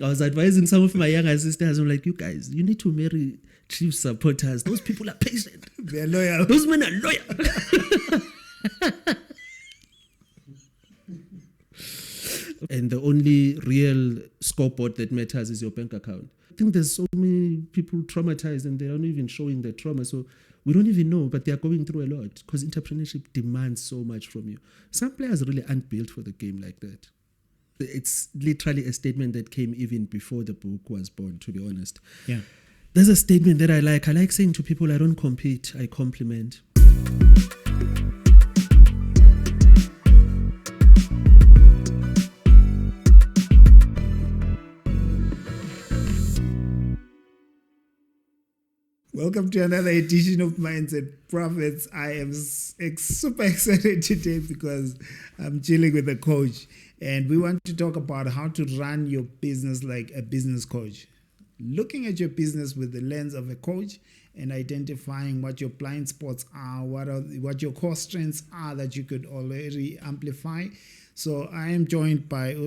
I was advising some of my younger sisters. I'm like, you guys, you need to marry chief supporters. Those people are patient. They're loyal. Those men are loyal. And the only real scoreboard that matters is your bank account. I think there's so many people traumatized and they're not even showing the trauma. So we don't even know, but they're going through a lot because entrepreneurship demands so much from you. Some players really aren't built for the game like that. It's literally a statement that came even before the book was born, to be honest. Yeah. There's a statement that I like. I like saying to people, I don't compete, I complement. Welcome to another edition of Mindset Profits. I am super excited today because I'm chilling with a coach and we want to talk about how to run your business like a business coach. Looking at your business with the lens of a coach and identifying what your blind spots are, what your core strengths are that you could already amplify. So I am joined by Coach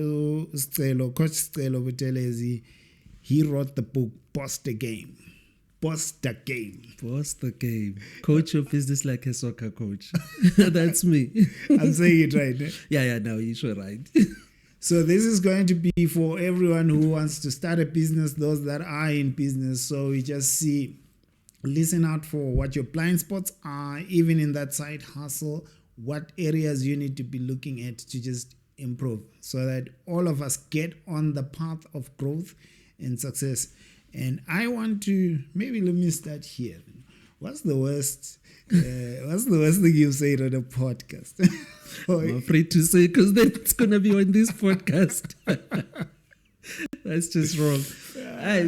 Scelo, Buthelezi. He wrote the book, Boss the Game. Boss the game. Coach your business like a soccer coach. That's me. I'm saying it right. Eh? Yeah, no, you're sure right. So this is going to be for everyone who wants to start a business, those that are in business. So we just listen out for what your blind spots are, even in that side hustle, what areas you need to be looking at to just improve so that all of us get on the path of growth and success. And I want to, let me start here. What's the worst thing you've said on a podcast? I'm afraid to say because then it's going to be on this podcast. That's just wrong.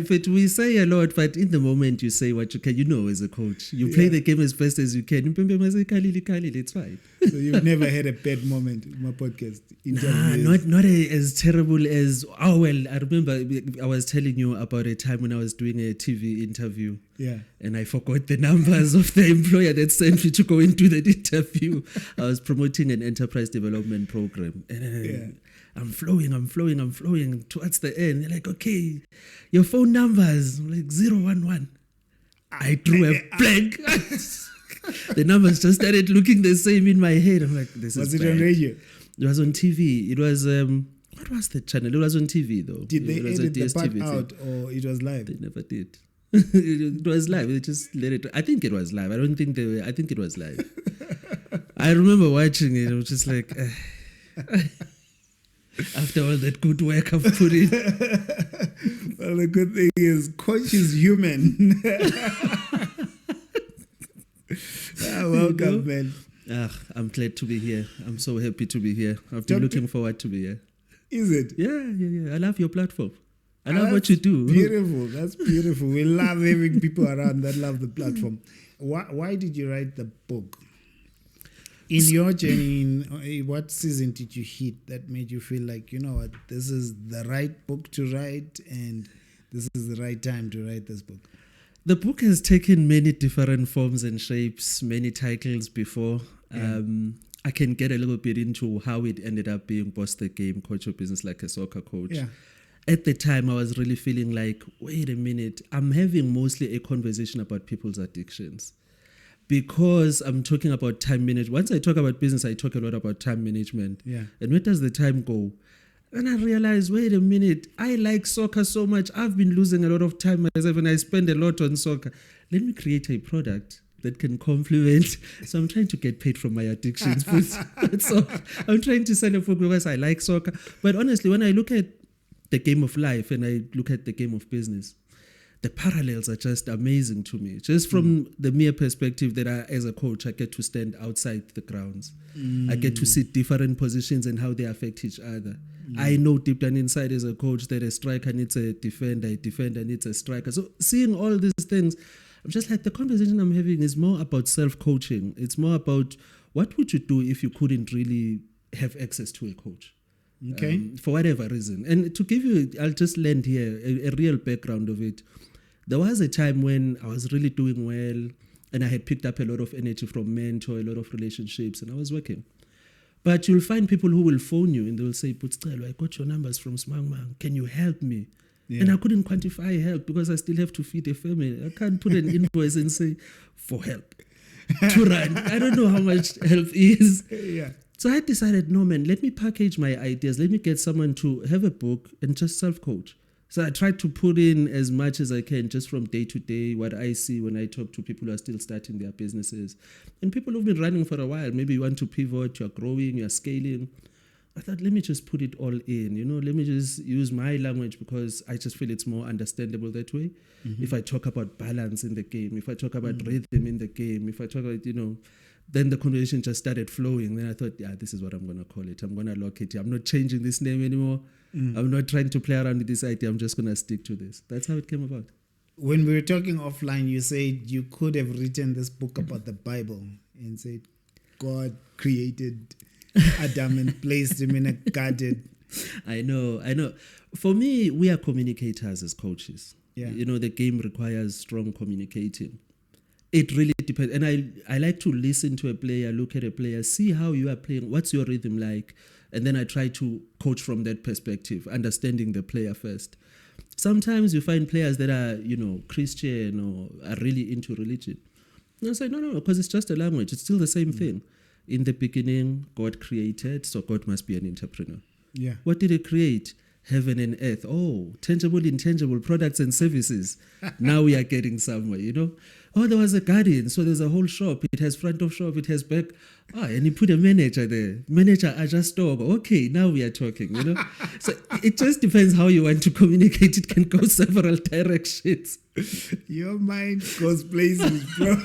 But we say a lot, but in the moment you say what you can, as a coach. You play the game as best as you can. It's fine. So you've never had a bad moment in my podcast? Not as terrible as, I remember I was telling you about a time when I was doing a TV interview. Yeah. And I forgot the numbers of the employer that sent me to go into that interview. I was promoting an enterprise development program. And I'm flowing towards the end. They're like, okay, your phone numbers, I'm like 011. I drew a blank. The numbers just started looking the same in my head. I'm like, this is bad. Was it on radio? It was on TV. It was, what was the channel? It was on TV though. Did they edit the part out or it was live? They never did. It was live. They just let it. I think it was live. I think it was live. I remember watching it. I was just like, after all that good work I've put in. Well, the good thing is, Coach is human. Welcome, man. I'm glad to be here. I'm so happy to be here. I've been looking forward to be here. Is it? Yeah. I love your platform. I love what you do. Beautiful. That's beautiful. We love having people around that love the platform. Why did you write the book? In your journey, what season did you hit that made you feel like, you know what, this is the right book to write and this is the right time to write this book? The book has taken many different forms and shapes, many titles before. Yeah. I can get a little bit into how it ended up being Boss the Game, Coach Your Business Like a Soccer Coach. Yeah. At the time, I was really feeling like, wait a minute, I'm having mostly a conversation about people's addictions. Because I'm talking about time management. Once I talk about business, I talk a lot about time management. Yeah. And where does the time go? And I realized, wait a minute, I like soccer so much. I've been losing a lot of time myself and I spend a lot on soccer. Let me create a product that can complement. So I'm trying to get paid from my addictions. So I'm trying to sell a book because I like soccer. But honestly, when I look at the game of life and I look at the game of business, the parallels are just amazing to me. Just from the mere perspective that as a coach, I get to stand outside the grounds. I get to see different positions and how they affect each other. I know deep down inside as a coach that a striker needs a defender needs a striker. So seeing all these things, I'm just like, the conversation I'm having is more about self-coaching. It's more about what would you do if you couldn't really have access to a coach? Okay. For whatever reason. And to give you, I'll just lend here a real background of it. There was a time when I was really doing well and I had picked up a lot of energy from mentor, a lot of relationships, and I was working. But you'll find people who will phone you and they'll say, Buthelezi, I got your numbers from Smangmang. Can you help me? And I couldn't quantify help because I still have to feed a family. I can't put an invoice and say, for help, to run. I don't know how much help is. Yeah. So I decided, no, man, let me package my ideas. Let me get someone to have a book and just self-coach. So I tried to put in as much as I can just from day to day, what I see when I talk to people who are still starting their businesses. And people who've been running for a while, maybe you want to pivot, you're growing, you're scaling. I thought, let me just put it all in, let me just use my language because I just feel it's more understandable that way. Mm-hmm. If I talk about balance in the game, if I talk about rhythm in the game, if I talk about, then the conversation just started flowing. Then I thought, yeah, this is what I'm going to call it. I'm going to lock it here. I'm not changing this name anymore. I'm not trying to play around with this idea. I'm just going to stick to this. That's how it came about. When we were talking offline, you said you could have written this book about the Bible and said God created Adam and placed him in a garden. I know. For me, we are communicators as coaches. Yeah. The game requires strong communicating. It really depends. And I like to listen to a player, look at a player, see how you are playing, what's your rhythm like, and then I try to coach from that perspective, understanding the player first. Sometimes you find players that are, Christian or are really into religion. And I say, no, because it's just a language. It's still the same thing. In the beginning, God created, so God must be an entrepreneur. Yeah. What did he create? Heaven and earth. Oh, tangible, intangible products and services. Now we are getting somewhere, Oh, there was a garden, so there's a whole shop. It has front of shop, it has back. And you put a manager there. Manager, I just dog. Okay, now we are talking, So it just depends how you want to communicate. It can go several directions. Your mind goes places, bro.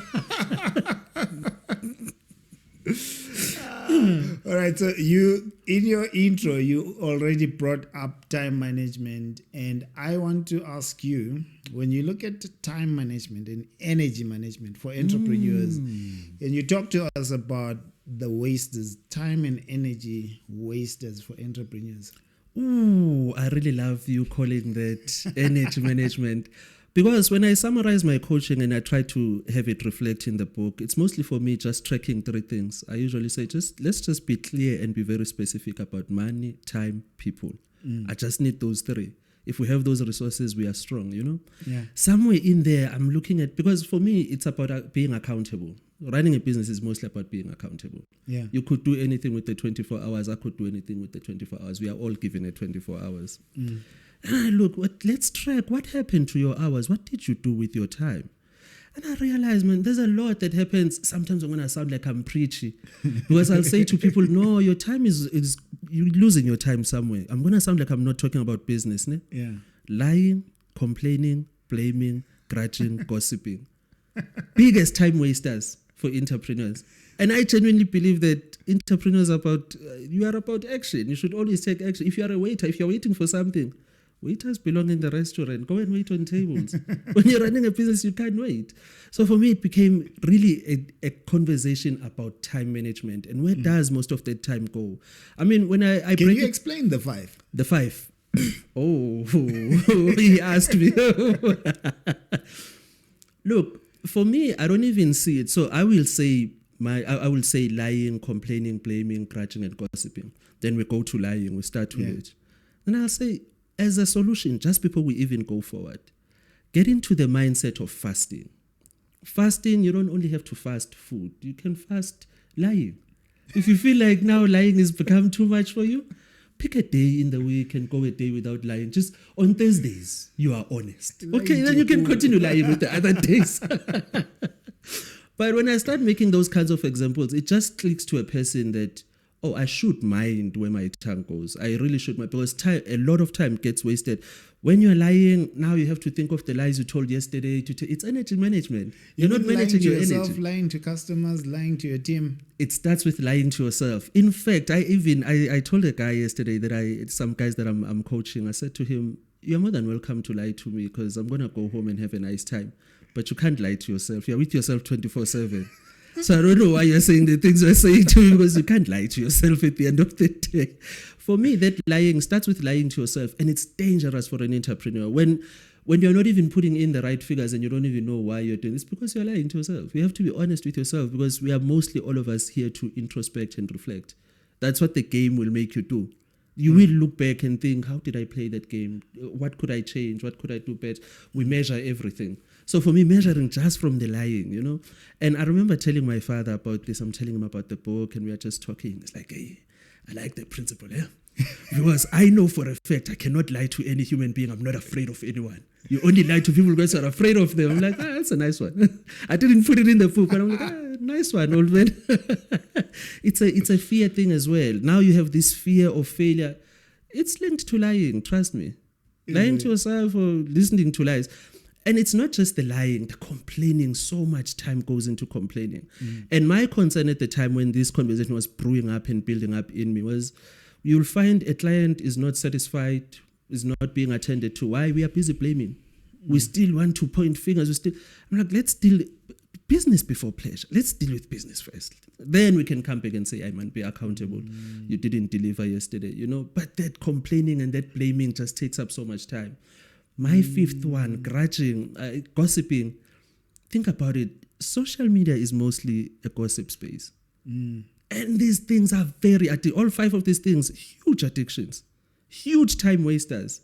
All right, so in your intro, you already brought up time management, and I want to ask you, when you look at time management and energy management for entrepreneurs, and you talk to us about the wasters, time and energy wasters for entrepreneurs. Ooh, I really love you calling that energy management. Because when I summarize my coaching and I try to have it reflect in the book, it's mostly for me just tracking 3 things. I usually say, let's just be clear and be very specific about money, time, people. I just need those 3. If we have those resources, we are strong, Yeah. Somewhere in there, I'm looking at, because for me, it's about being accountable. Running a business is mostly about being accountable. Yeah. You could do anything with the 24 hours. I could do anything with the 24 hours. We are all given a 24 hours. And I look, let's track what happened to your hours. What did you do with your time? And I realized, man, there's a lot that happens. Sometimes I'm going to sound like I'm preachy because I'll say to people, no, your time is you're losing your time somewhere. I'm going to sound like I'm not talking about business. Ne? Yeah. Lying, complaining, blaming, grudging, gossiping. Biggest time wasters for entrepreneurs. And I genuinely believe that entrepreneurs you are about action. You should always take action. If you are a waiter, if you're waiting for something, waiters belong in the restaurant. Go and wait on tables. When you're running a business, you can't wait. So for me, it became really a conversation about time management. And where does most of that time go? I mean, when I Can you explain the 5? The 5. Oh, he asked me. Look, for me, I don't even see it. So I will say lying, complaining, blaming, grudging, and gossiping. Then we go to lying. We start with it. Then I'll say, as a solution, just before we even go forward, get into the mindset of fasting. Fasting, you don't only have to fast food. You can fast lying. If you feel like now lying has become too much for you, pick a day in the week and go a day without lying. Just on Thursdays, you are honest. Okay, then you can continue lying with the other days. But when I start making those kinds of examples, it just clicks to a person that, oh, I should mind where my tongue goes. I really should mind, because a lot of time gets wasted. When you're lying, now you have to think of the lies you told yesterday. It's energy management. You're not managing your energy. Lying to customers, lying to your team. It starts with lying to yourself. In fact, I told a guy yesterday some guys that I'm coaching, I said to him, you're more than welcome to lie to me because I'm going to go home and have a nice time. But you can't lie to yourself. You're with yourself 24/7. So I don't know why you're saying the things you're saying to me, because you can't lie to yourself at the end of the day. For me, that lying starts with lying to yourself, and it's dangerous for an entrepreneur. When you're not even putting in the right figures and you don't even know why you're doing this, because you're lying to yourself. You have to be honest with yourself, because we are mostly all of us here to introspect and reflect. That's what the game will make you do. You will look back and think, how did I play that game? What could I change? What could I do better? We measure everything. So for me, measuring just from the lying, you know. And I remember telling my father about this. I'm telling him about the book and we are just talking. It's like, hey, I like the principle, yeah? Because I know for a fact I cannot lie to any human being. I'm not afraid of anyone. You only lie to people because you're afraid of them. I'm like, that's a nice one. I didn't put it in the book, but I'm like, nice one, old man. It's a fear thing as well. Now you have this fear of failure. It's linked to lying, trust me. Lying to yourself or listening to lies. And it's not just the lying, the complaining. So much time goes into complaining. And my concern at the time when this conversation was brewing up and building up in me was, you'll find a client is not satisfied, is not being attended to. Why? We are busy blaming. We still want to point fingers. I'm like, let's deal business before pleasure. Let's deal with business first. Then we can come back and say, I might be accountable. You didn't deliver yesterday, you know. But that complaining and that blaming just takes up so much time. My fifth one, grudging, gossiping. Think about it. Social media is mostly a gossip space. And these things are very all 5 of these things, huge addictions, huge time wasters.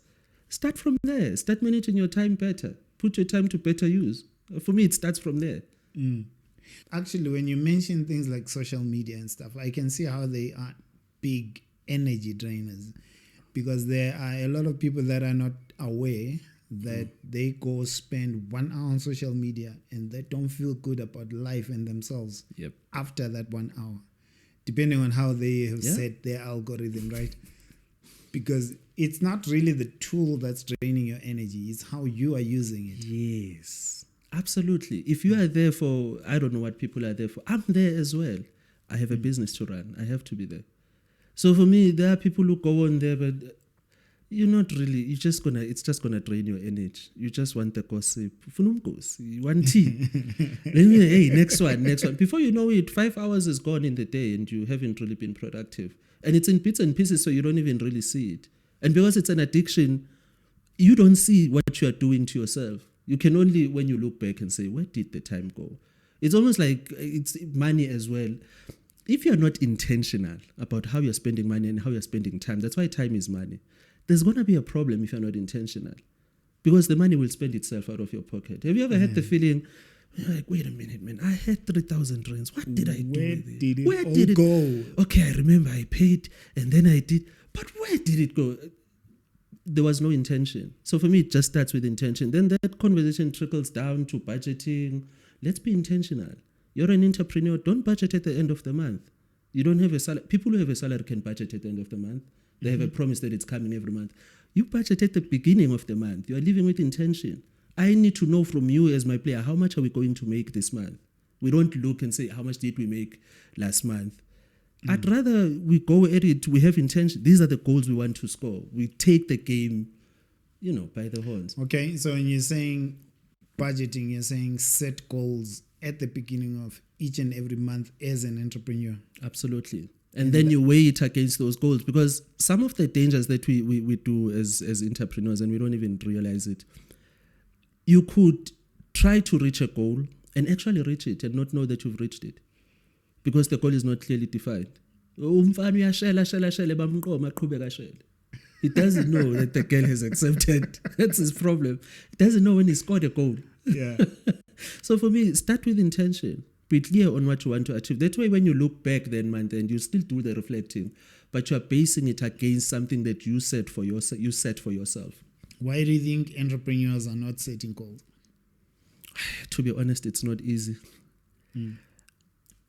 Start from there. Start managing your time better. Put your time to better use. For me, it starts from there. Actually, when you mention things like social media and stuff, I can see how they are big energy drainers, because there are a lot of people that are not aware that they go spend 1 hour on social media and they don't feel good about life and themselves after that 1 hour, depending on how they have set their algorithm, right? Because it's not really the tool that's draining your energy, it's how you are using it. Yes, absolutely. If you are there for, I don't know what people are there for, I'm there as well. I have a business to run. I have to be there. So for me, there are people who go on there, but you're not really, it's just gonna drain your energy. You just want the gossip. You want tea. Hey, next one. Before you know it, 5 hours is gone in the day and you haven't really been productive. And it's in bits and pieces, so you don't even really see it. And because it's an addiction, you don't see what you are doing to yourself. You can only, when you look back and say, where did the time go? It's almost like it's money as well. If you're not intentional about how you're spending money and how you're spending time, that's why time is money. There's going to be a problem if you're not intentional, because the money will spend itself out of your pocket. Have you ever had the feeling, you're like, wait a minute, man, I had 3,000 rands. What did I do with it? Where did it go? Okay, I remember I paid and then I did, but where did it go? There was no intention. So for me, it just starts with intention. Then that conversation trickles down to budgeting. Let's be intentional. You're an entrepreneur. Don't budget at the end of the month. You don't have a salary. People who have a salary can budget at the end of the month. They have a promise that it's coming every month. You budget at the beginning of the month. You are living with intention. I need to know from you as my player, how much are we going to make this month? We don't look and say, how much did we make last month? I'd rather we go at it, we have intention. These are the goals we want to score. We take the game, by the horns. Okay, so when you're saying budgeting, you're saying set goals at the beginning of each and every month as an entrepreneur. Absolutely. And then you weigh it against those goals, because some of the dangers that we do as entrepreneurs, and we don't even realize it, you could try to reach a goal and actually reach it and not know that you've reached it, because the goal is not clearly defined. He doesn't know that the girl has accepted. That's his problem. He doesn't know when he scored a goal. Yeah. So for me, start with intention. Be clear on what you want to achieve. That way, when you look back then, man, then you still do the reflecting, but you are basing it against something that you set for yourself. Why do you think entrepreneurs are not setting goals? To be honest, it's not easy.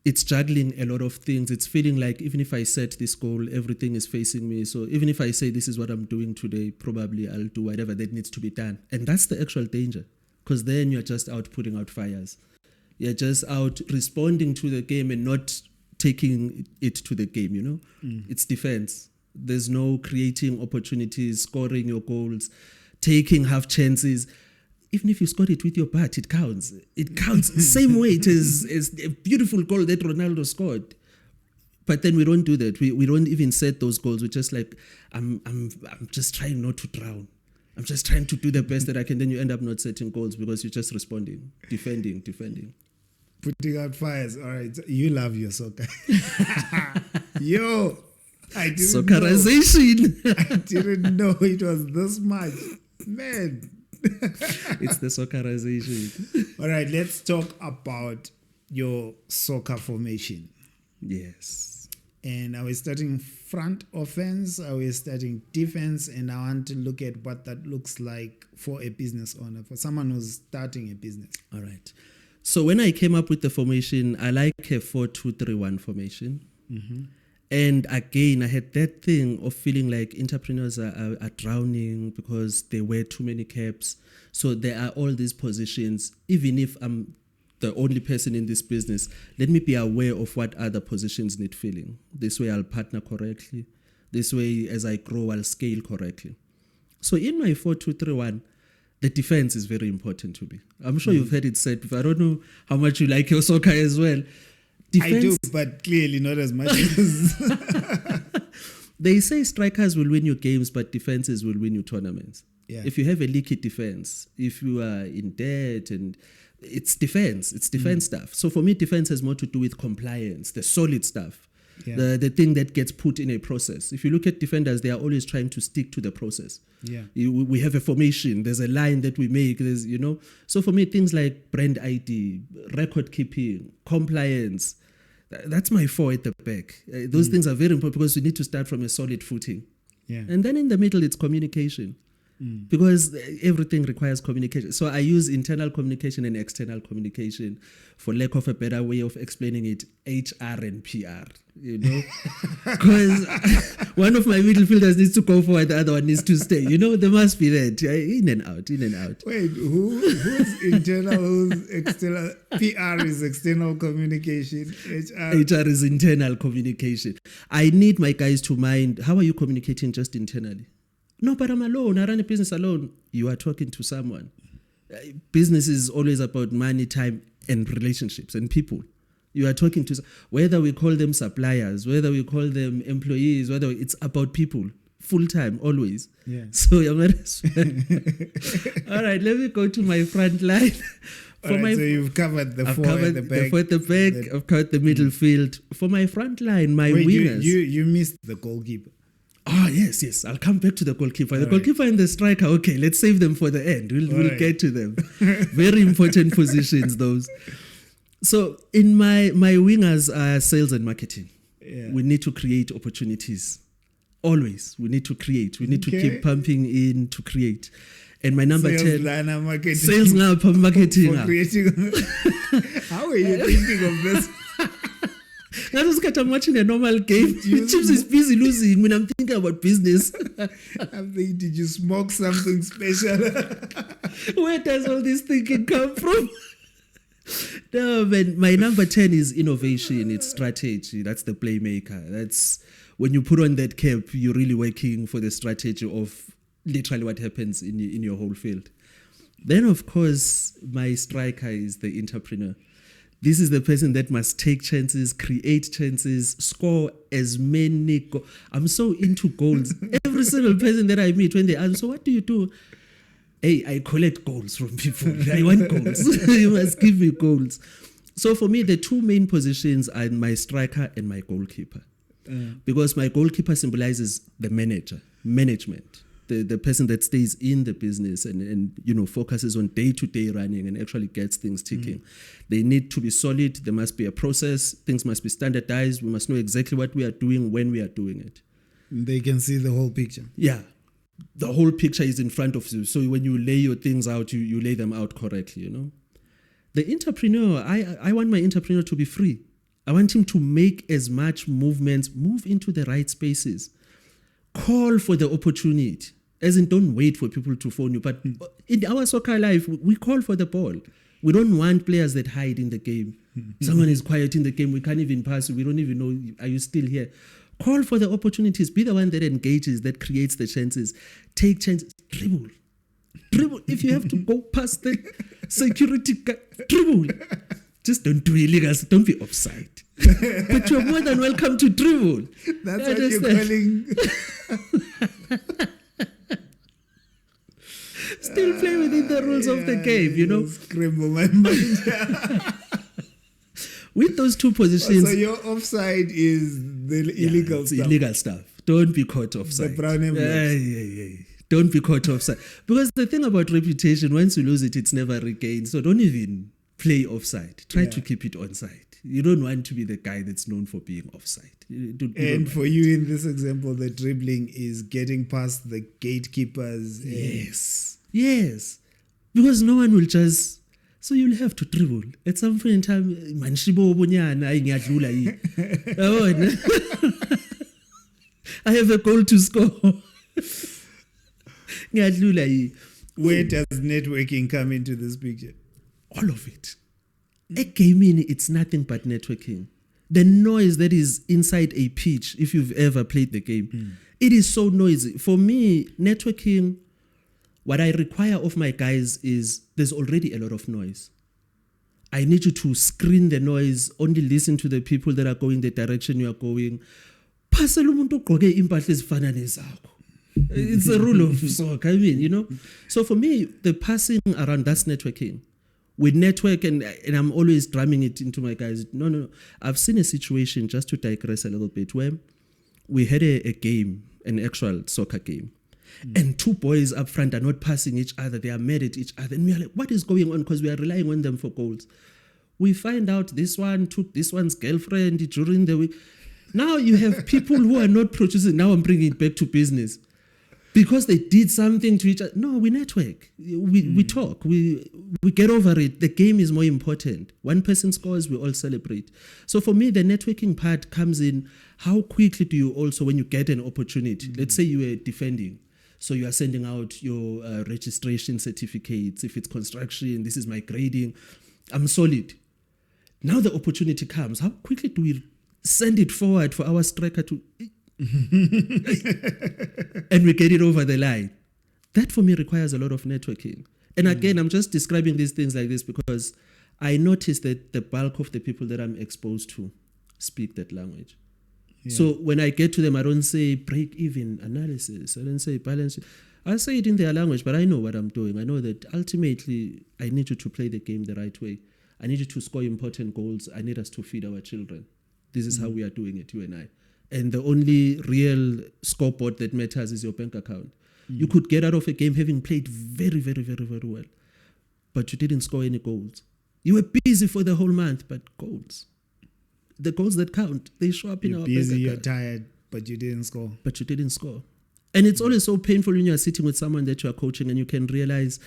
It's juggling a lot of things. It's feeling like even if I set this goal, everything is facing me. So even if I say this is what I'm doing today, probably I'll do whatever that needs to be done. And that's the actual danger, because then you're just out putting out fires. You're just out responding to the game and not taking it to the game, It's defense. There's no creating opportunities, scoring your goals, taking half chances. Even if you scored it with your butt, it counts. It counts same weight as a beautiful goal that Ronaldo scored. But then we don't do that. We don't even set those goals. We're just like, I'm just trying not to drown. I'm just trying to do the best that I can. Then you end up not setting goals because you're just responding, defending. Putting out fires. All right. You love your soccer. Yo. I didn't Soccerization. know. I didn't know it was this much. Man. It's the soccerization. All right, let's talk about your soccer formation. Yes. And are we starting front offense? Are we starting defense? And I want to look at what that looks like for a business owner, for someone who's starting a business. All right. So when I came up with the formation, I like a 4-2-3-1 formation. Mm-hmm. And again, I had that thing of feeling like entrepreneurs are drowning because they wear too many caps. So there are all these positions. Even if I'm the only person in this business, let me be aware of what other positions need filling. This way I'll partner correctly. This way, as I grow, I'll scale correctly. So in my 4-2-3-1, the defense is very important to me. I'm sure you've heard it said before. I don't know how much you like your soccer as well. Defense, I do, but clearly not as much as... They say strikers will win you games, but defenses will win you tournaments. Yeah. If you have a leaky defense, if you are in debt, and it's defense stuff. So for me, defense has more to do with compliance, the solid stuff, the thing that gets put in a process. If you look at defenders, they are always trying to stick to the process. Yeah. We have a formation, there's a line that we make, there's, So for me, things like brand ID, record keeping, compliance, that's my 4 at the back. Those things are very important because we need to start from a solid footing. Yeah. And then in the middle, it's communication. Because everything requires communication. So I use internal communication and external communication, for lack of a better way of explaining it, HR and PR, Because one of my midfielders needs to go forward, the other one needs to stay. There must be that, in and out. Wait, who's internal, who's external? PR is external communication. HR is internal communication. I need my guys to mind, how are you communicating just internally? No, but I'm alone. I run a business alone. You are talking to someone. Business is always about money, time, and relationships and people. You are talking to, whether we call them suppliers, whether we call them employees, whether it's about people, full time, always. Yeah. So, all right, let me go to my front line. So you've covered the 4 at the back. The 4 at the back. I've covered the middle field. For my front line, my wingers. You missed the goalkeeper. Oh, yes. I'll come back to the goalkeeper. The goalkeeper and the striker, okay, let's save them for the end. We'll get to them. Very important positions, those. So in my wingers are sales and marketing. Yeah. We need to create opportunities. Always. We need to create. We need to keep pumping in to create. And my number 10. Sales marketing. For creating. How are you thinking of this? That was because I'm watching a normal game. Chips is busy losing when I'm thinking about business. I'm thinking, did you smoke something special? Where does all this thinking come from? No, man, my number 10 is innovation. It's strategy. That's the playmaker. That's when you put on that cap, you're really working for the strategy of literally what happens in your whole field. Then, of course, my striker is the entrepreneur. This is the person that must take chances, create chances, score as many goals. I'm so into goals. Every single person that I meet, when they ask, so what do you do? Hey, I collect goals from people. I want goals. You must give me goals. So for me, the 2 main positions are my striker and my goalkeeper. Because my goalkeeper symbolizes the management. The person that stays in the business and focuses on day-to-day running and actually gets things ticking. They need to be solid. There must be a process. Things must be standardized. We must know exactly what we are doing when we are doing it. They can see the whole picture. Yeah. The whole picture is in front of you. So when you lay your things out, you lay them out correctly, The entrepreneur, I want my entrepreneur to be free. I want him to make as much movements, move into the right spaces. Call for the opportunity. As in, don't wait for people to phone you. But in our soccer life, we call for the ball. We don't want players that hide in the game. Someone is quiet in the game. We can't even pass. We don't even know, are you still here? Call for the opportunities. Be the one that engages, that creates the chances. Take chances. Dribble. If you have to go past the security guard, dribble. Just don't do illegal. Don't be offside. But you're more than welcome to dribble. That's what you're calling... Still play within the rules of the game, Scramble my mind. with those two positions. So your offside is the illegal it's stuff. illegal stuff. Don't be caught offside. The brown envelopes. Don't be caught offside. Because the thing about reputation, once you lose it, it's never regained. So don't even play offside. Try to keep it onside. You don't want to be the guy that's known for being offside. And for you in this example, the dribbling is getting past the gatekeepers. Yes. Because no one will just... So you'll have to dribble. At some point in time, I have a goal to score. Where does networking come into this picture? All of it. At gaming, it's nothing but networking. The noise that is inside a pitch, if you've ever played the game, it is so noisy. For me, networking, what I require of my guys is there's already a lot of noise. I need you to screen the noise, only listen to the people that are going the direction you are going. It's a rule of soccer, So for me, the passing around, that's networking. We network, and I'm always drumming it into my guys. No. I've seen a situation, just to digress a little bit, where we had a game, an actual soccer game, and two boys up front are not passing each other. They are mad at each other. And we are like, what is going on? Because we are relying on them for goals. We find out this one took this one's girlfriend during the week. Now you have people who are not producing. Now I'm bringing it back to business. Because they did something to each other. No, we network. We talk. We get over it. The game is more important. One person scores, we all celebrate. So for me, the networking part comes in, how quickly do you also, when you get an opportunity, let's say you are defending, so you are sending out your registration certificates. If it's construction, this is my grading. I'm solid. Now the opportunity comes. How quickly do we send it forward for our striker to... and we get it over the line? That for me requires a lot of networking. And again, I'm just describing these things like this because I notice that the bulk of the people that I'm exposed to speak that language. So when I get to them, I don't say break-even analysis. I don't say balance. I say it in their language, but I know what I'm doing. I know that ultimately I need you to play the game the right way. I need you to score important goals. I need us to feed our children. This is how we are doing it, you and I. And the only real scoreboard that matters is your bank account. You could get out of a game having played very, very, very, very well, but you didn't score any goals. You were busy for the whole month, but goals. The goals that count, they show up in our bank account. You're tired, but you didn't score. And it's always so painful when you are sitting with someone that you are coaching and you can realize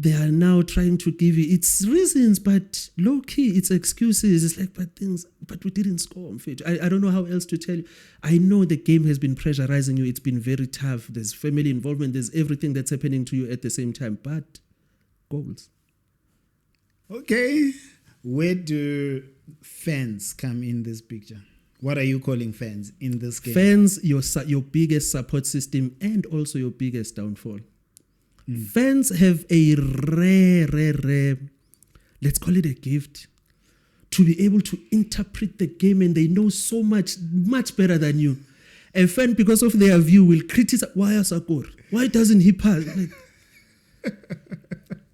they are now trying to give you, it's reasons, but low key, it's excuses. It's like, but we didn't score. I don't know how else to tell you. I know the game has been pressurizing you. It's been very tough. There's family involvement. There's everything that's happening to you at the same time, but goals. Okay. Where do fans come in this picture? What are you calling fans in this game? Fans, your biggest support system and also your biggest downfall. Fans have a rare, let's call it a gift, to be able to interpret the game, and they know so much better than you. A fan, because of their view, will criticize, why Asakor? Why doesn't he pass?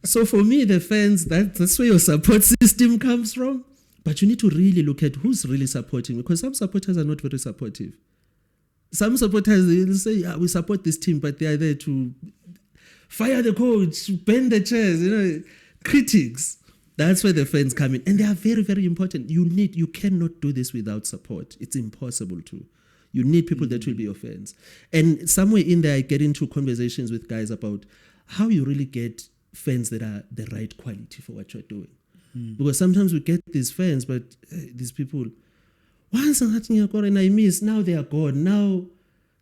So for me, the fans, that's where your support system comes from. But you need to really look at who's really supporting, because some supporters are not very supportive. Some supporters, they'll say, we support this team, but they are there to fire the coach, bend the chairs, critics. That's where the fans come in. And they are very, very important. You cannot do this without support. It's impossible to. You need people that will be your fans. And somewhere in there, I get into conversations with guys about how you really get fans that are the right quality for what you're doing. Because sometimes we get these fans, but these people, once I'm and I miss, now they are gone. Now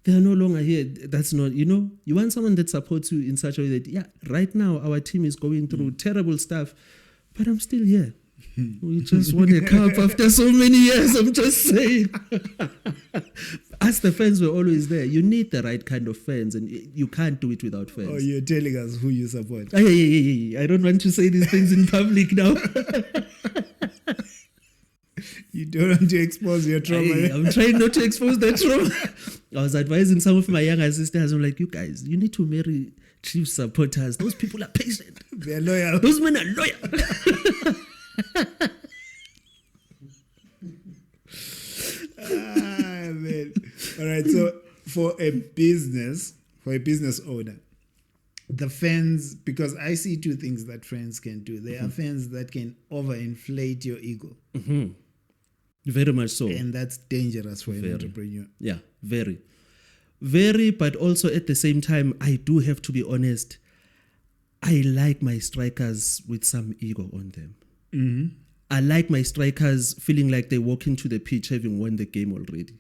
they are no longer here. That's not, you want someone that supports you in such a way that, right now our team is going through terrible stuff, but I'm still here. We just won a cup after so many years, I'm just saying. As the fans were always there. You need the right kind of fans, and you can't do it without fans. Oh, you're telling us who you support. I don't want to say these things in public now. You don't want to expose your trauma. I'm trying not to expose that trauma. I was advising some of my younger sisters, I'm like, you guys, you need to marry Chiefs supporters. Those people are patient. They're loyal. Those men are loyal. All right. So for a business owner, the fans, because I see two things that fans can do. There are fans that can overinflate your ego. Very much so. And that's dangerous for an entrepreneur. Yeah, very. Very, but also at the same time, I do have to be honest. I like my strikers with some ego on them. I like my strikers feeling like they walk into the pitch having won the game already.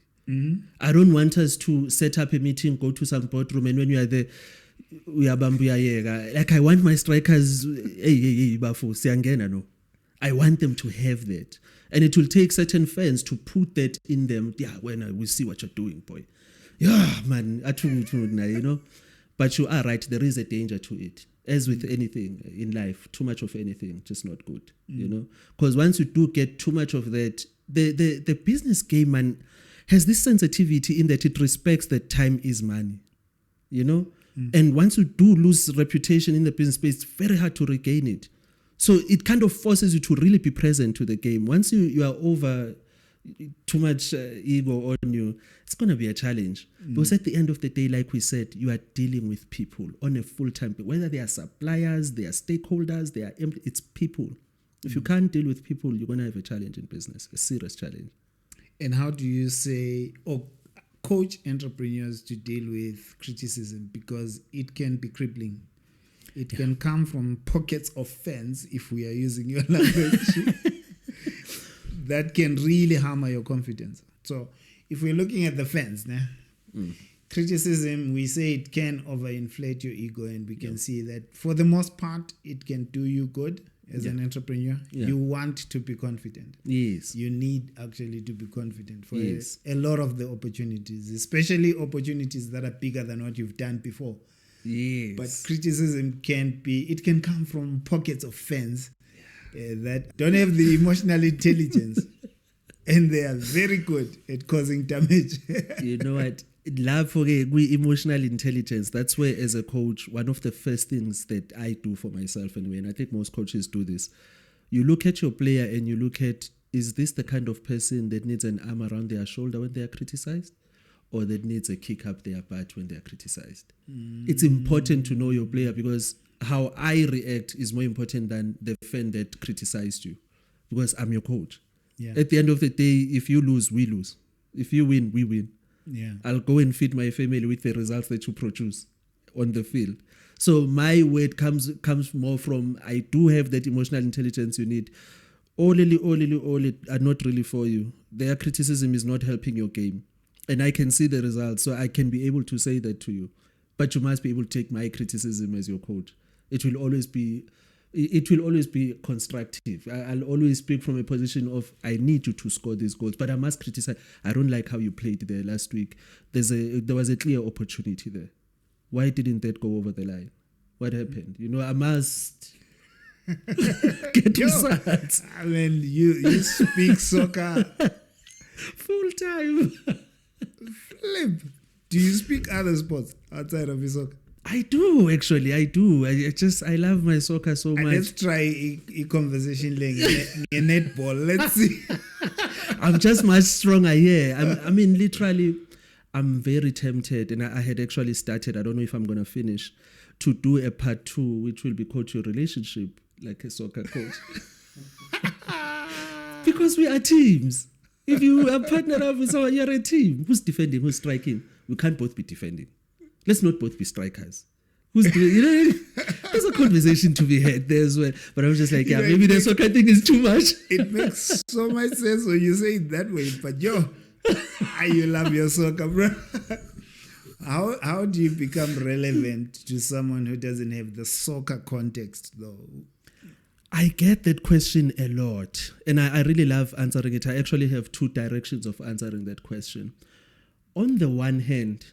I don't want us to set up a meeting, go to some boardroom, and when you are there, like I want my strikers, hey, Bafo, siyangena no. I want them to have that. And it will take certain fans to put that in them. Yeah, when we see what you're doing, boy. Yeah, man, you know. But you are right, there is a danger to it. As with anything in life, too much of anything, just not good, you know. Because once you do get too much of that, the business game, man, has this sensitivity in that it respects that time is money, you know. And once you do lose reputation in the business space, it's very hard to regain it. So it kind of forces you to really be present to the game. Once you are over too much ego on you, it's going to be a challenge. Because at the end of the day, like we said, you are dealing with people on a full-time, whether they are suppliers, they are stakeholders, they are it's people. If you can't deal with people, you're going to have a challenge in business, a serious challenge. And how do you say, or coach entrepreneurs to deal with criticism? Because it can be crippling. It can come from pockets of fans, if we are using your language, that can really hammer your confidence. So if we're looking at the fans, criticism, we say it can overinflate your ego, and we can see that for the most part, it can do you good as an entrepreneur. You want to be confident. Yes. You need actually to be confident for a lot of the opportunities, especially opportunities that are bigger than what you've done before. Yes. But criticism can come from pockets of fans that don't have the emotional intelligence, and they are very good at causing damage. You know what? Love for emotional intelligence. That's where, as a coach, one of the first things that I do for myself, anyway, and I think most coaches do this, you look at your player and you look at, is this the kind of person that needs an arm around their shoulder when they are criticized? Or that needs a kick up their butt when they are criticized? It's important to know your player, because how I react is more important than the fan that criticized you, because I'm your coach. At the end of the day, if you lose, we lose. If you win, we win. I'll go and feed my family with the results that you produce on the field. So my word comes more from, I do have that emotional intelligence you need. All are not really for you. Their criticism is not helping your game. And I can see the results, so I can be able to say that to you. But you must be able to take my criticism as your coach. It will always be constructive. I'll always speak from a position of, I need you to score these goals, but I must criticize. I don't like how you played there last week. There was a clear opportunity there. Why didn't that go over the line? What happened? You know, I must get results. I mean, you speak soccer full time. Flip. Do you speak other sports outside of your soccer? I do, actually. I do. I love my soccer so much. Let's try a conversation like a netball. Let's see. I'm just much stronger here. I mean, literally, I'm very tempted, and I had actually started, I don't know if I'm going to finish, to do a part 2, which will be Coach Your Relationship, like a soccer coach. Because we are teams. If you are partnered up with someone, you're a team. Who's defending? Who's striking? We can't both be defending. Let's not both be strikers. There's a conversation to be had there as well. But I was just like, maybe the soccer thing is too much. It makes so much sense when you say it that way. But you love your soccer, bro. How do you become relevant to someone who doesn't have the soccer context, though? I get that question a lot, and I really love answering it. I actually have 2 directions of answering that question. On the one hand,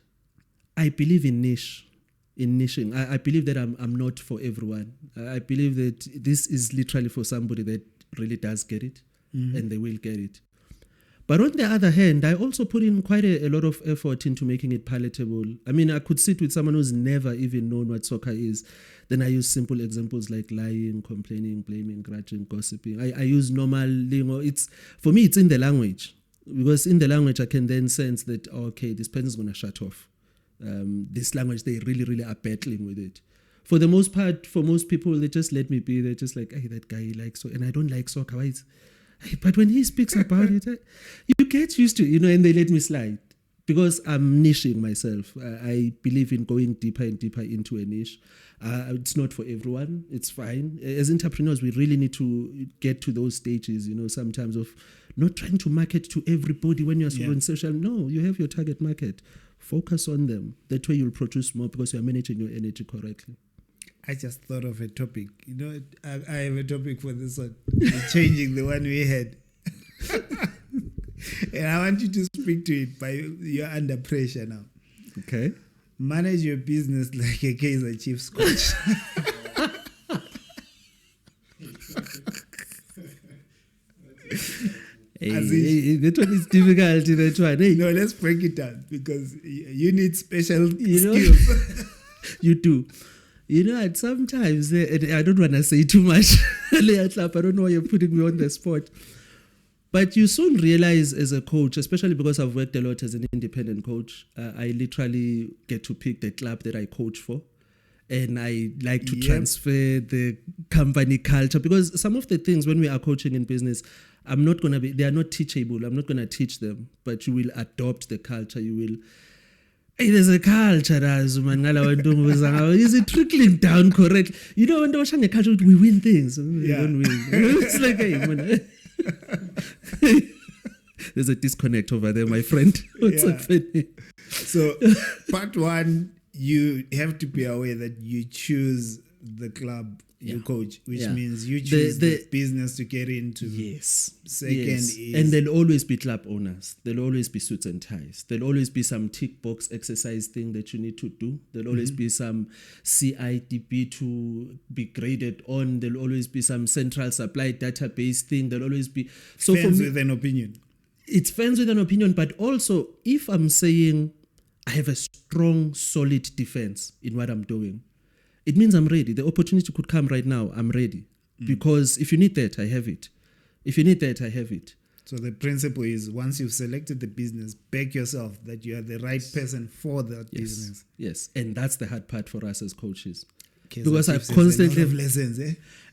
I believe in niching. I believe that I'm not for everyone. I believe that this is literally for somebody that really does get it, and they will get it. But on the other hand, I also put in quite a lot of effort into making it palatable. I mean, I could sit with someone who's never even known what soccer is. Then I use simple examples like lying, complaining, blaming, grudging, gossiping. I use normal lingo. For me, it's in the language. Because in the language, I can then sense that, okay, this person is going to shut off. This language, they really, really are battling with it. For the most part, for most people, they just let me be. They're just like, hey, that guy likes soccer. And I don't like soccer. But when he speaks about it, you get used to it, and they let me slide. Because I'm niching myself. I believe in going deeper and deeper into a niche. It's not for everyone. It's fine. As entrepreneurs, we really need to get to those stages, sometimes of not trying to market to everybody when you're on social. No, you have your target market. Focus on them. That way you'll produce more because you're managing your energy correctly. I just thought of a topic. I have a topic for this one. Changing the one we had. And I want you to speak to it, but you're under pressure now. Okay. Manage your business like a Kaizer Chiefs coach. That one is difficult. That one. Hey. No, let's break it down because you need special skills. You do. Sometimes, I don't want to say too much. I don't know why you're putting me on the spot. But you soon realize as a coach, especially because I've worked a lot as an independent coach, I literally get to pick the club that I coach for. And I like to transfer the company culture. Because some of the things when we are coaching in business, they are not teachable. I'm not going to teach them. But you will adopt the culture. You will... Hey, there's a culture, is it trickling down correct? When they're watching the culture, we win things. We don't win. It's like, hey, there's a disconnect over there, my friend. What's happening? So, part one, you have to be aware that you choose the club you coach, which means you choose the business to get into. Yes. Second is... And there'll always be club owners. There'll always be suits and ties. There'll always be some tick box exercise thing that you need to do. There'll always be some CIDB to be graded on. There'll always be some central supply database thing. There'll always be... So fans with an opinion. It's fans with an opinion, but also if I'm saying I have a strong, solid defense in what I'm doing, it means I'm ready. The opportunity could come right now. I'm ready. Because if you need that, I have it. If you need that, I have it. So the principle is once you've selected the business, back yourself that you are the right person for that business. Yes. And that's the hard part for us as coaches. Because I've constantly...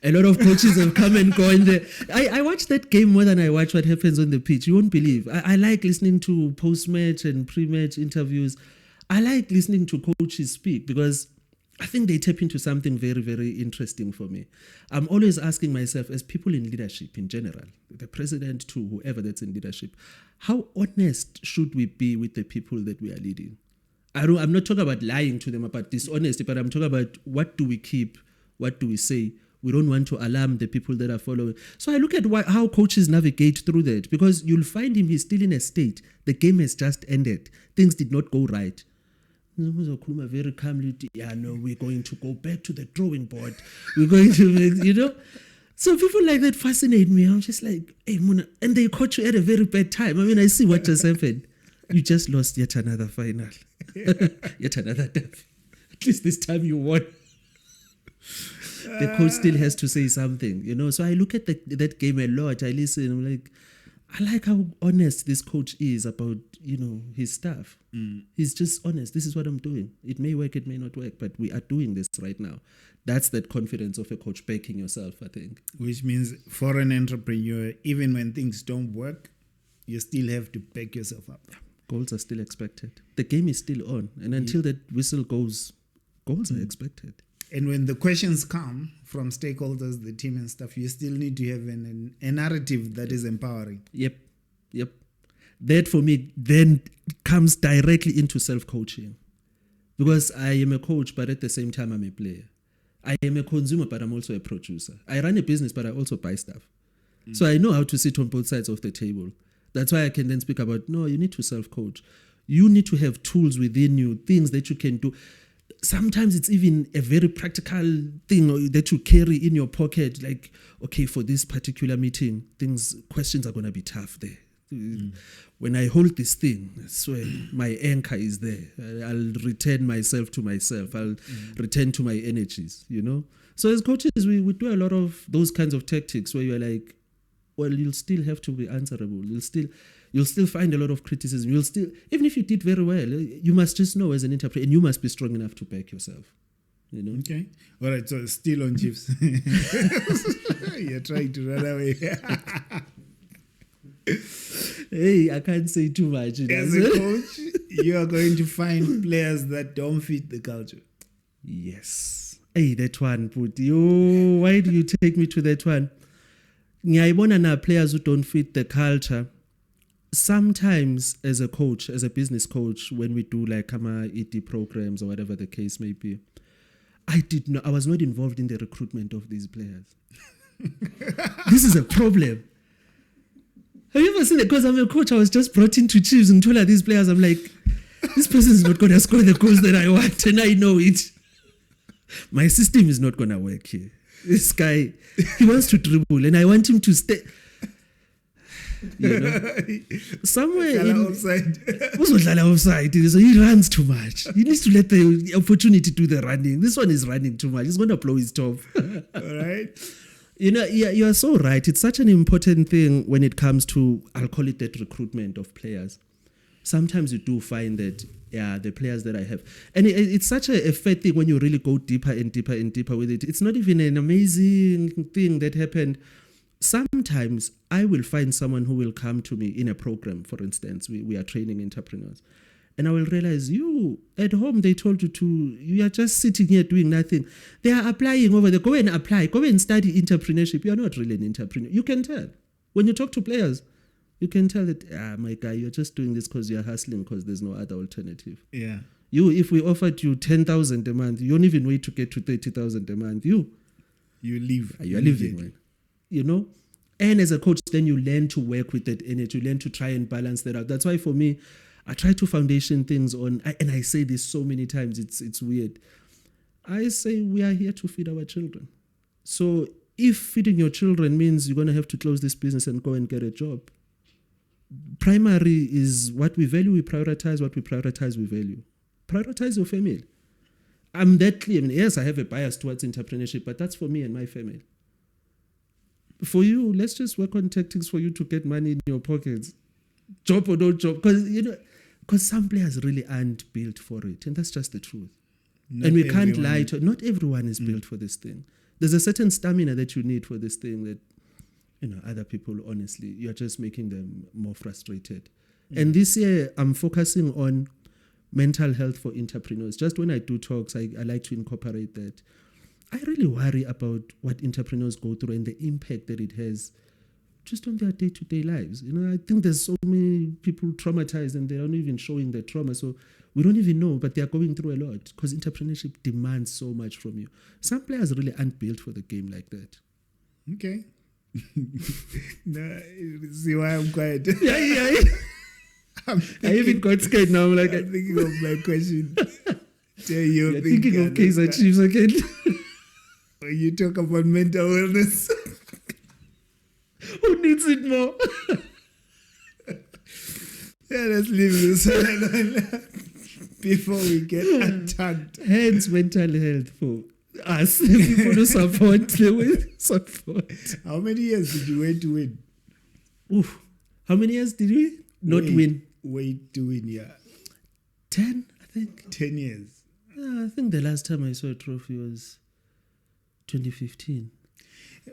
A lot of coaches have come and gone there. I watch that game more than I watch what happens on the pitch. You won't believe. I like listening to post-match and pre-match interviews. I like listening to coaches speak because I think they tap into something very, very interesting for me. I'm always asking myself, as people in leadership in general, the president to whoever that's in leadership, how honest should we be with the people that we are leading? I'm not talking about lying to them about dishonesty, but I'm talking about what do we keep, what do we say. We don't want to alarm the people that are following. So I look at how coaches navigate through that because you'll find him, he's still in a state. The game has just ended. Things did not go right. Very calmly, we're going to go back to the drawing board. We're going to, So people like that fascinate me. I'm just like, hey, Muna, and they caught you at a very bad time. I mean, I see what just happened. You just lost yet another final. Yet another derby. At least this time you won. The coach still has to say something, So I look at that game a lot. I listen. I'm like, I like how honest this coach is about, his staff. He's just honest. This is what I'm doing. It may work, it may not work, but we are doing this right now. That's that confidence of a coach backing yourself, I think. Which means for an entrepreneur, even when things don't work, you still have to back yourself up. Goals are still expected. The game is still on. And until that whistle goes, goals are expected. And when the questions come from stakeholders, the team and stuff, you still need to have a narrative that is empowering. Yep. That for me then comes directly into self-coaching. Because I am a coach, but at the same time, I'm a player. I am a consumer, but I'm also a producer. I run a business, but I also buy stuff. So I know how to sit on both sides of the table. That's why I can then speak about, no, you need to self-coach. You need to have tools within you, things that you can do. Sometimes it's even a very practical thing that you carry in your pocket. Like, okay, for this particular meeting, questions are going to be tough there. When I hold this thing, I swear, my anchor is there. I'll return myself to myself. I'll return to my energies, So as coaches, we do a lot of those kinds of tactics where you're like, well, you'll still have to be answerable. You'll still find a lot of criticism. You'll still, even if you did very well, you must just know as an entrepreneur, and you must be strong enough to back yourself. You know? Okay. All right. So still on chips. You're trying to run away. Hey, I can't say too much. As a coach, you are going to find players that don't fit the culture. Yes. Hey, that one, but why do you take me to that one? Ngiyayibona na players who don't fit the culture. Sometimes as a coach, as a business coach, when we do like ED programs or whatever the case may be, I was not involved in the recruitment of these players. This is a problem. Have you ever seen it? Because I'm a coach, I was just brought in to Chiefs and told these players, I'm like, this person is not going to score the goals that I want, and I know it. My system is not going to work here. This guy, he wants to dribble, and I want him to stay. You know, somewhere offside. So he runs too much. He needs to let the opportunity do the running. This one is running too much. He's going to blow his top. All right. You know, yeah, you are so right. It's such an important thing when it comes to, I'll call it that recruitment of players. Sometimes you do find that, yeah, the players that I have. And it's such a fair thing when you really go deeper and deeper and deeper with it. It's not even an amazing thing that happened. Sometimes I will find someone who will come to me in a program, for instance. We are training entrepreneurs. And I will realize, you, at home, they told you you are just sitting here doing nothing. They are applying over there. Go and apply. Go and study entrepreneurship. You are not really an entrepreneur. You can tell. When you talk to players, you can tell that, my guy, you're just doing this because you're hustling because there's no other alternative. Yeah. If we offered you 10,000 a month, you don't even wait to get to 30,000 a month. You live. You are living, man. You know? And as a coach, then you learn to work with that energy. You learn to try and balance that out. That's why for me, I try to foundation things on, and I say this so many times, it's weird. I say we are here to feed our children. So if feeding your children means you're going to have to close this business and go and get a job, primary is what we value, we prioritize. What we prioritize, we value. Prioritize your family. I'm that clear. I mean, yes, I have a bias towards entrepreneurship, but that's for me and my family. For you, let's just work on tactics for you to get money in your pockets. Job or no job. Because some players really aren't built for it. And that's just the truth. And we can't lie to, not everyone is built for this thing. There's a certain stamina that you need for this thing that, other people, honestly, you're just making them more frustrated. And this year, I'm focusing on mental health for entrepreneurs. Just when I do talks, I like to incorporate that. I really worry about what entrepreneurs go through and the impact that it has just on their day-to-day lives. I think there's so many people traumatized and they're not even showing the trauma. So we don't even know, but they're going through a lot because entrepreneurship demands so much from you. Some players really aren't built for the game like that. Okay. No, see why I'm quiet. Yeah. I even got scared now. I'm thinking of my question. You're thinking of Kaiser Chiefs again. When you talk about mental wellness. Who needs it more? Let's leave this alone before we get attacked. Hence mental health for us. People who support. How many years did you wait to win? Oof. How many years did we not win? Wait to win, yeah. 10, I think. 10 years. I think the last time I saw a trophy was 2015.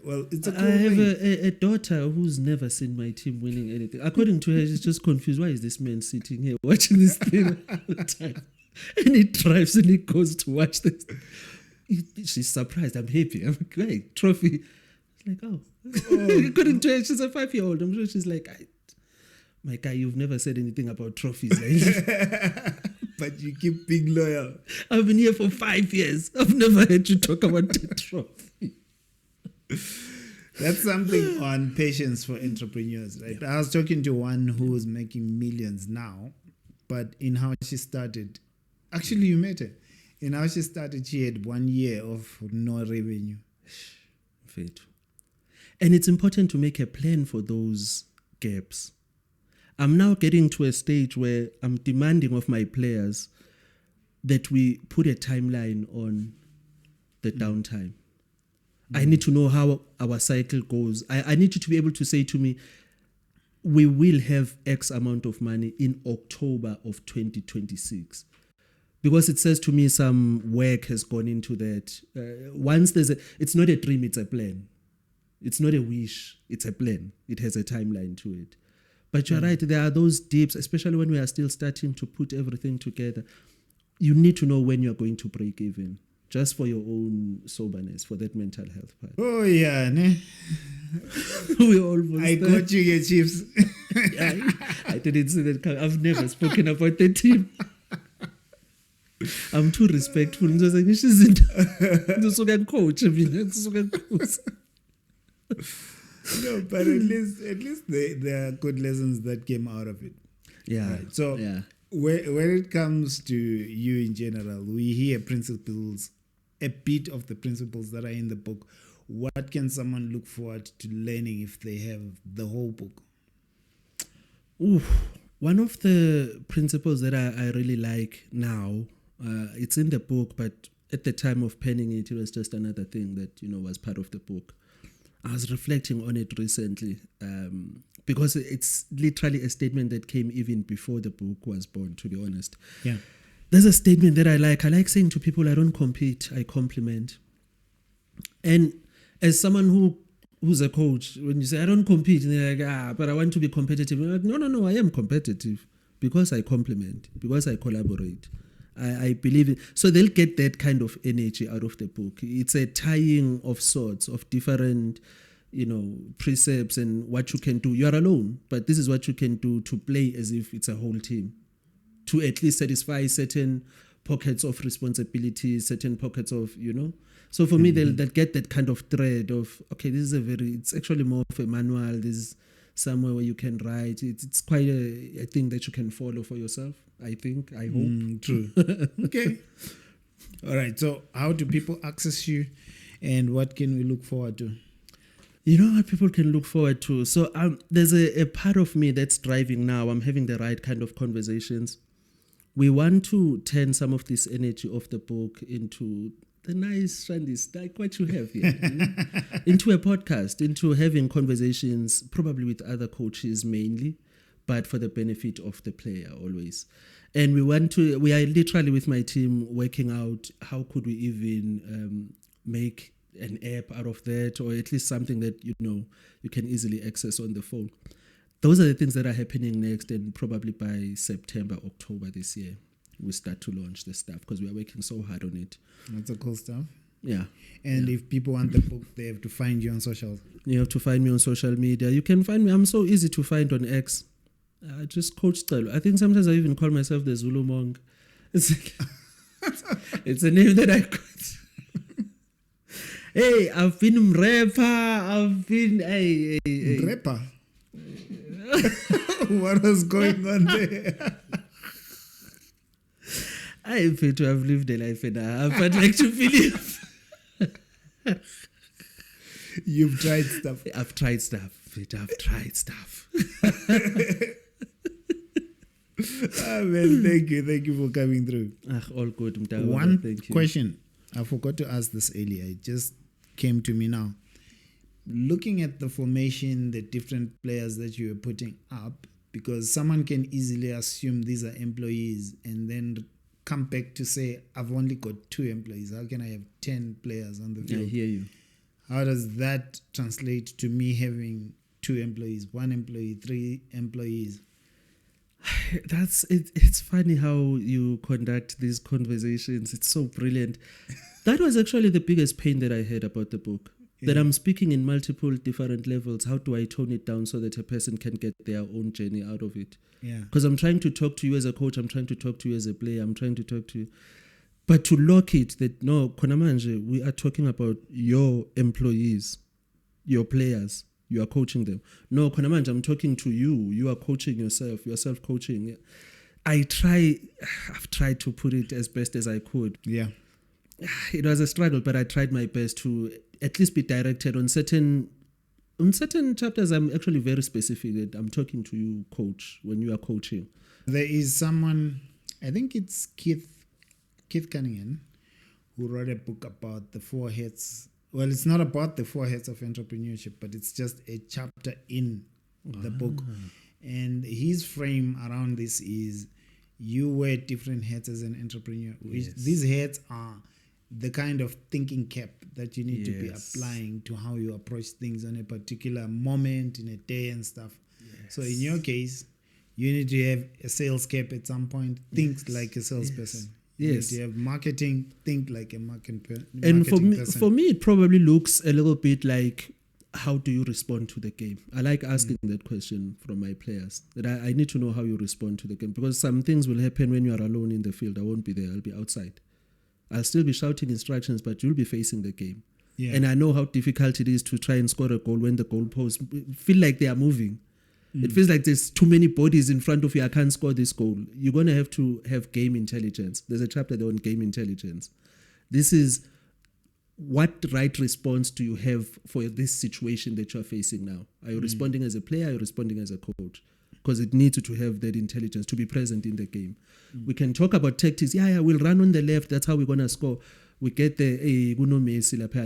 Well, it's a cool I have a daughter who's never seen my team winning anything. According to her, she's just confused. Why is this man sitting here watching this thing all the time? And he drives and he goes to watch this. She's surprised. I'm happy. I'm like, hey, trophy. It's like, oh. According to her, she's a 5-year-old. I'm sure she's like, my guy, you've never said anything about trophies. But you keep being loyal. I've been here for 5 years. I've never heard you talk about the trophy. That's something on patience for entrepreneurs, right? Yeah. I was talking to one who is making millions now, but in how she started, actually you met her. In how she started, she had 1 year of no revenue. Faith. And it's important to make a plan for those gaps. I'm now getting to a stage where I'm demanding of my players that we put a timeline on the downtime. I need to know how our cycle goes. I need you to be able to say to me, we will have X amount of money in October of 2026. Because it says to me some work has gone into that. Once it's not a dream, it's a plan. It's not a wish, it's a plan. It has a timeline to it. But you're right, there are those dips, especially when we are still starting to put everything together. You need to know when you're going to break even, just for your own soberness, for that mental health part. Oh, yeah. Ne? We almost I got you your chips. I didn't see that. I've never spoken about the team. I'm too respectful. No, but at least there are good lessons that came out of it. Yeah. Right. So when it comes to you in general, we hear principles, a bit of the principles that are in the book. What can someone look forward to learning if they have the whole book? One of the principles that I really like now, it's in the book, but at the time of penning it, it was just another thing that, was part of the book. I was reflecting on it recently because it's literally a statement that came even before the book was born, to be honest. Yeah. There's a statement that I like. I like saying to people, I don't compete, I compliment. And as someone who's a coach, when you say, I don't compete, and they're like, but I want to be competitive. I'm like, no, I am competitive because I compliment, because I collaborate. I believe it. So they'll get that kind of energy out of the book. It's a tying of sorts of different, precepts and what you can do. You're alone, but this is what you can do to play as if it's a whole team, to at least satisfy certain pockets of responsibility, certain pockets of, So for me, they'll get that kind of thread of, okay, it's actually more of a manual. This is somewhere where you can write. It's quite a thing that you can follow for yourself, I think, I hope. True. Okay. All right. So how do people access you and what can we look forward to? You know what people can look forward to? So there's a part of me that's driving now. I'm having the right kind of conversations. We want to turn some of this energy of the book into the nice, Shandis, like what you have here, into a podcast, into having conversations, probably with other coaches mainly, but for the benefit of the player always. And we are literally with my team working out how could we even make an app out of that, or at least something that, you can easily access on the phone. Those are the things that are happening next, and probably by September, October this year, we start to launch the stuff because we are working so hard on it. That's a cool stuff. Yeah. And if people want the book, they have to find you on socials. You have to find me on social media. You can find me. I'm so easy to find on X. Just Coach Scelo. I think sometimes I even call myself the Zulu monk. It's it's a name that I got. Hey, I've been rapper. I've been rapper. What was going on there? I feel to have lived a life and a half. I'd like to believe. You've tried stuff. I've tried stuff. I've tried stuff. Man, thank you for coming through. All good. One thank you. question. I forgot to ask this earlier. It just came to me now. Looking at the formation, the different players that you were putting up, because someone can easily assume these are employees and then come back to say, I've only got 2 employees. How can I have 10 players on the field? I hear you. How does that translate to me having 2 employees, 1 employee, 3 employees? It's funny how you conduct these conversations. It's so brilliant. That was actually the biggest pain that I had about the book. That I'm speaking in multiple different levels. How do I tone it down so that a person can get their own journey out of it? Yeah. Because I'm trying to talk to you as a coach. I'm trying to talk to you as a player. I'm trying to talk to you. But to lock it that, no, Konamanje, we are talking about your employees, your players. You are coaching them. No, Konamanje, I'm talking to you. You are coaching yourself. You are self-coaching. I've tried to put it as best as I could. Yeah. It was a struggle, but I tried my best to at least be directed on certain chapters. I'm actually very specific that I'm talking to you, coach, when you are coaching. There is someone, I think it's Keith Cunningham, who wrote a book about the 4 heads. Well, it's not about the 4 heads of entrepreneurship, but it's just a chapter in the book. And his frame around this is you wear different hats as an entrepreneur. Yes. These hats are the kind of thinking cap that you need to be Yes. applying to how you approach things on a particular moment in a day and stuff. So in your case, you need to have a sales cap at some point. Think like a salesperson. Yes. You have marketing. Think like a marketing And person. for me, it probably looks a little bit like, how do you respond to the game? I like asking that question from my players. That I need to know how you respond to the game, because some things will happen when you are alone in the field. I won't be there. I'll be outside. I'll still be shouting instructions, but you'll be facing the game. Yeah. And I know how difficult it is to try and score a goal when the goalposts feel like they are moving. It feels like there's too many bodies in front of you. I can't score this goal. You're going to have game intelligence. There's a chapter there on game intelligence. This is what right response do you have for this situation that you're facing now? Are you responding as a player? Are you responding as a coach? Because it needs you to have that intelligence to be present in the game. We can talk about tactics. Yeah, we'll run on the left. That's how we're going to score. We get the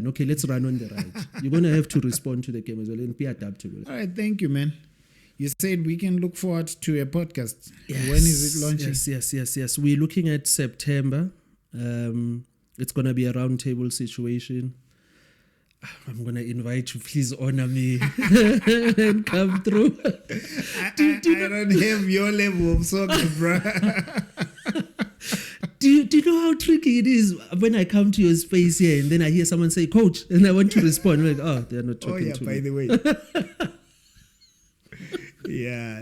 okay, let's run on the right. You're going to have to respond to the game as well and be adaptable. All right, thank you, man. You said we can look forward to a podcast. Yes. When is it launching? Yes. We're looking at September. It's going to be a roundtable situation. I'm going to invite you. Please honor me and come through. I don't have your level of soccer, bro. Do you know how tricky it is when I come to your space here and then I hear someone say, "Coach," and I want to respond. I'm like, oh, they're not talking to me. By the way. Yeah.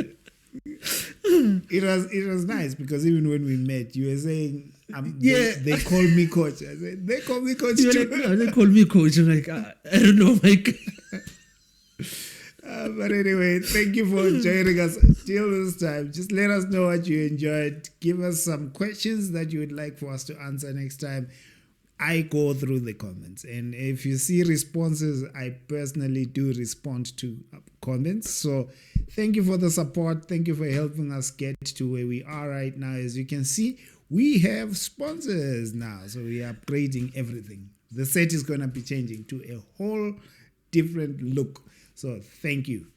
It was nice because even when we met, you were saying, they call me coach. I said, they call me coach too. Like, no, they call me coach. I'm like, I don't know, Mike. But anyway, thank you for joining us till this time. Just let us know what you enjoyed. Give us some questions that you would like for us to answer next time. I go through the comments, and if you see responses, I personally do respond to comments. So thank you for the support. Thank you for helping us get to where we are right now. As you can see, we have sponsors now, so we are upgrading everything. The set is going to be changing to a whole different look. So thank you.